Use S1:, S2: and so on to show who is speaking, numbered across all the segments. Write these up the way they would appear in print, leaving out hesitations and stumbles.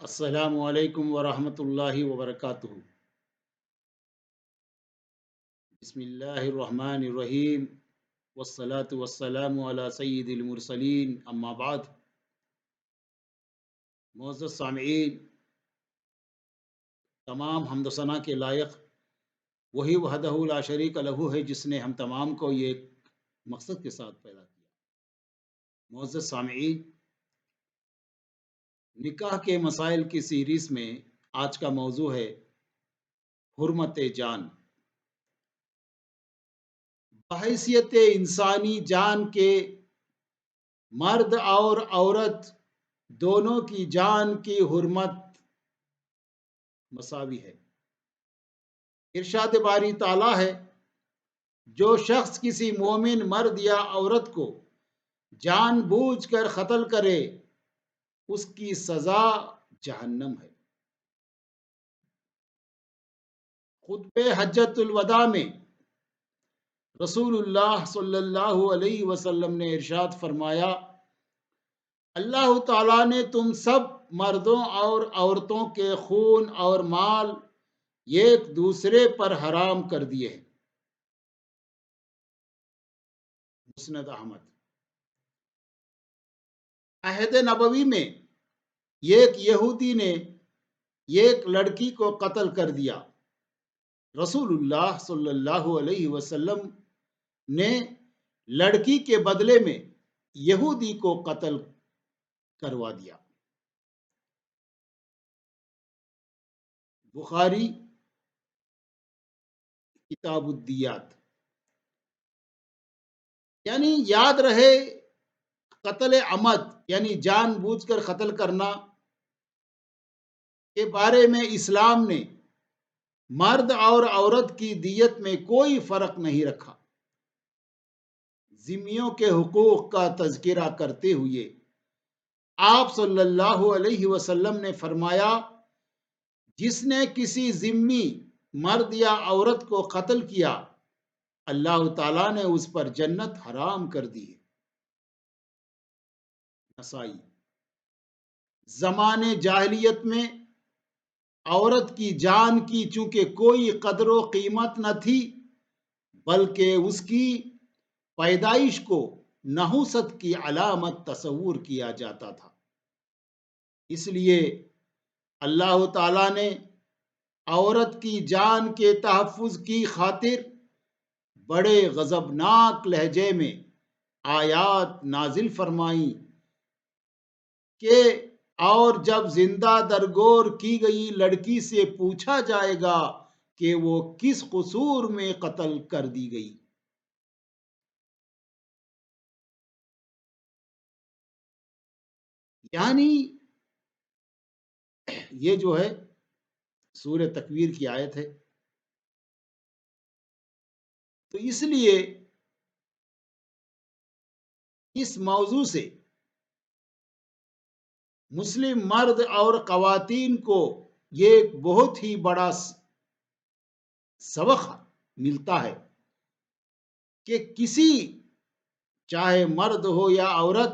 S1: السلام علیکم ورحمۃ اللہ وبرکاتہ۔ بسم اللہ الرحمن الرحیم، والصلاة والسلام علی سید المرسلین، اما بعد۔ معزز سامعین، تمام حمد و ثنا کے لائق وہی وحدہ لا شریک لہ ہے، جس نے ہم تمام کو یہ مقصد کے ساتھ پیدا کیا۔ معزز سامعین، نکاح کے مسائل کی سیریز میں آج کا موضوع ہے حرمت جان۔ بحیثیت انسانی جان کے مرد اور عورت دونوں کی جان کی حرمت مساوی ہے۔ ارشاد باری تعالیٰ ہے، جو شخص کسی مومن مرد یا عورت کو جان بوجھ کر قتل کرے اس کی سزا جہنم ہے۔ خطبہ حجۃ الوداع میں رسول اللہ صلی اللہ علیہ وسلم نے ارشاد فرمایا، اللہ تعالیٰ نے تم سب مردوں اور عورتوں کے خون اور مال ایک دوسرے پر حرام کر دیے ہیں۔ مسند احمد۔ عہد نبوی میں ایک یہودی نے ایک لڑکی کو قتل کر دیا۔ رسول اللہ صلی اللہ علیہ وسلم نے لڑکی کے بدلے میں یہودی کو قتل کروا دیا۔ بخاری کتاب الدیات۔ یعنی یاد رہے، قتل عمد یعنی جان بوجھ کر قتل کرنا کے بارے میں اسلام نے مرد اور عورت کی دیت میں کوئی فرق نہیں رکھا۔ ذمیوں کے حقوق کا تذکرہ کرتے ہوئے آپ صلی اللہ علیہ وسلم نے فرمایا، جس نے کسی ذمی مرد یا عورت کو قتل کیا، اللہ تعالیٰ نے اس پر جنت حرام کر دی ہے۔ نسائی۔ زمانے جاہلیت میں عورت کی جان کی چونکہ کوئی قدر و قیمت نہ تھی، بلکہ اس کی پیدائش کو نحوست کی علامت تصور کیا جاتا تھا۔ اس لیے اللہ تعالیٰ نے عورت کی جان کے تحفظ کی خاطر بڑے غضبناک لہجے میں آیات نازل فرمائیں کہ اور جب زندہ درگور کی گئی لڑکی سے پوچھا جائے گا کہ وہ کس قصور میں قتل کر دی گئی۔ یعنی یہ جو ہے سورہ تکویر کی آیت ہے۔ تو اس لیے اس موضوع سے مسلم مرد اور خواتین کو یہ بہت ہی بڑا سبق ملتا ہے کہ کسی چاہے مرد ہو یا عورت،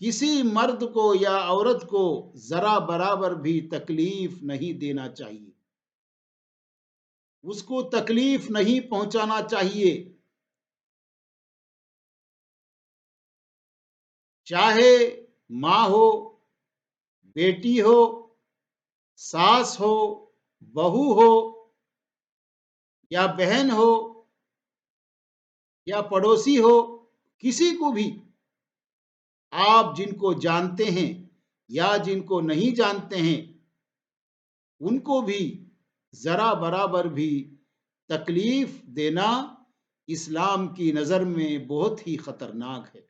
S1: کسی مرد کو یا عورت کو ذرا برابر بھی تکلیف نہیں دینا چاہیے، اس کو تکلیف نہیں پہنچانا چاہیے، چاہے ماں ہو، بیٹی ہو، ساس ہو، بہو ہو، یا بہن ہو، یا پڑوسی ہو، کسی کو بھی آپ جن کو جانتے ہیں یا جن کو نہیں جانتے ہیں، ان کو بھی ذرا برابر بھی تکلیف دینا اسلام کی نظر میں بہت ہی خطرناک ہے۔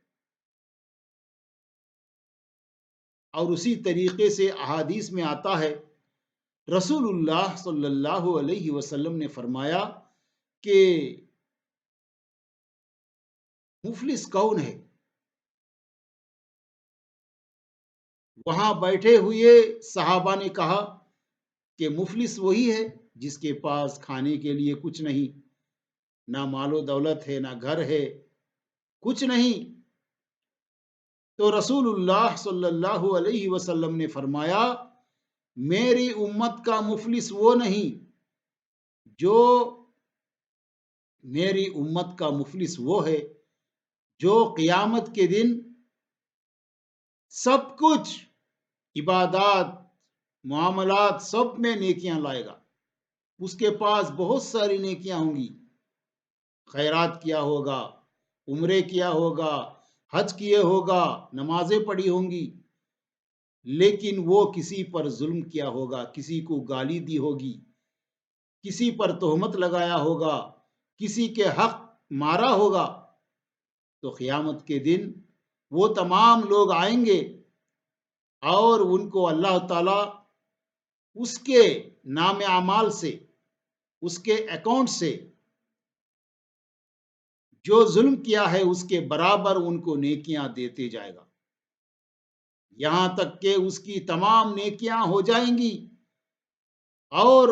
S1: اور اسی طریقے سے احادیث میں آتا ہے، رسول اللہ صلی اللہ علیہ وسلم نے فرمایا کہ مفلس کون ہے؟ وہاں بیٹھے ہوئے صحابہ نے کہا کہ مفلس وہی ہے جس کے پاس کھانے کے لیے کچھ نہیں، نہ مال و دولت ہے، نہ گھر ہے، کچھ نہیں۔ تو رسول اللہ صلی اللہ علیہ وسلم نے فرمایا میری امت کا مفلس وہ نہیں جو میری امت کا مفلس وہ ہے جو قیامت کے دن سب کچھ عبادات معاملات سب میں نیکیاں لائے گا. اس کے پاس بہت ساری نیکیاں ہوں گی. خیرات کیا ہوگا، عمرے کیا ہوگا، حج کیے ہوگا، نمازیں پڑھی ہوں گی، لیکن وہ کسی پر ظلم کیا ہوگا، کسی کو گالی دی ہوگی، کسی پر تہمت لگایا ہوگا، کسی کے حق مارا ہوگا، تو قیامت کے دن وہ تمام لوگ آئیں گے اور ان کو اللہ تعالی اس کے نام اعمال سے، اس کے اکاؤنٹ سے جو ظلم کیا ہے اس کے برابر ان کو نیکیاں دیتے جائے گا، یہاں تک کہ اس کی تمام نیکیاں ہو جائیں گی اور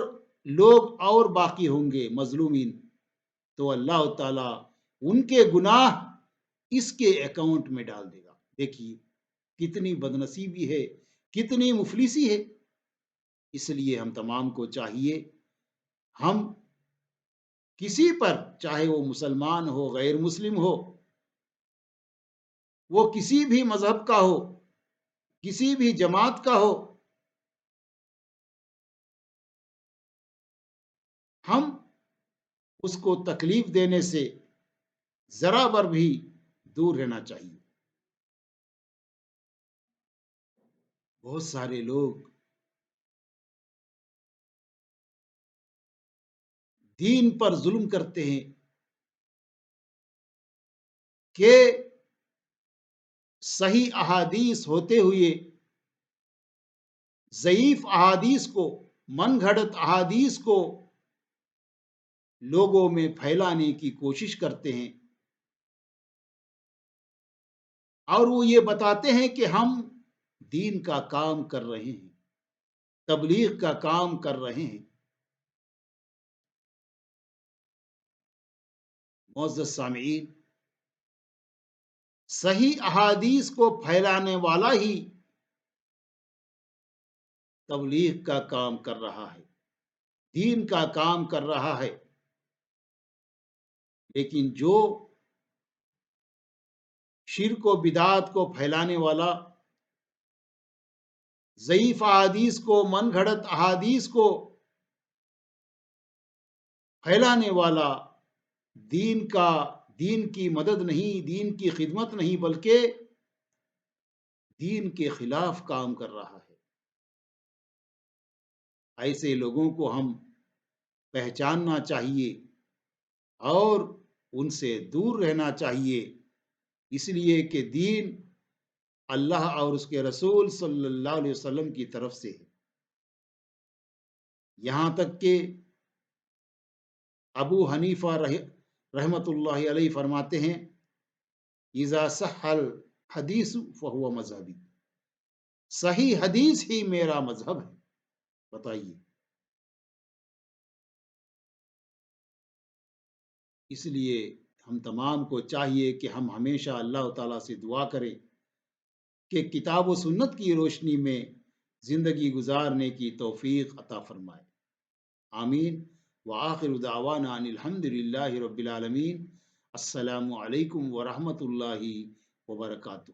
S1: لوگ اور باقی ہوں گے مظلومین، تو اللہ تعالی ان کے گناہ اس کے اکاؤنٹ میں ڈال دے گا. دیکھیے کتنی بدنصیبی ہے، کتنی مفلسی ہے. اس لیے ہم تمام کو چاہیے ہم کسی پر، چاہے وہ مسلمان ہو، غیر مسلم ہو، وہ کسی بھی مذہب کا ہو، کسی بھی جماعت کا ہو، ہم اس کو تکلیف دینے سے ذرا بر بھی دور رہنا چاہیے. بہت سارے لوگ دین پر ظلم کرتے ہیں کہ صحیح احادیث ہوتے ہوئے ضعیف احادیث کو، من گھڑت احادیث کو لوگوں میں پھیلانے کی کوشش کرتے ہیں اور وہ یہ بتاتے ہیں کہ ہم دین کا کام کر رہے ہیں، تبلیغ کا کام کر رہے ہیں. معزز سامعین، صحیح احادیث کو پھیلانے والا ہی تبلیغ کا کام کر رہا ہے، دین کا کام کر رہا ہے. لیکن جو شرک و بدعات کو پھیلانے والا، ضعیف احادیث کو، من گھڑت احادیث کو پھیلانے والا، دین کی مدد نہیں، دین کی خدمت نہیں، بلکہ دین کے خلاف کام کر رہا ہے، ایسے لوگوں کو ہم پہچاننا چاہیے اور ان سے دور رہنا چاہیے، اس لیے کہ دین اللہ اور اس کے رسول صلی اللہ علیہ وسلم کی طرف سے ہے. یہاں تک کہ ابو حنیفہ رحمت اللہ علیہ فرماتے ہیں اذا صح الحدیث فہو مذہبی، صحیح حدیث ہی میرا مذہب ہے. بتائیے. اس لیے ہم تمام کو چاہیے کہ ہم ہمیشہ اللہ تعالیٰ سے دعا کریں کہ کتاب و سنت کی روشنی میں زندگی گزارنے کی توفیق عطا فرمائے. آمین. وآخر دعوانا ان الحمد للہ رب العالمین. السلام علیکم ورحمۃ اللہ وبرکاتہ.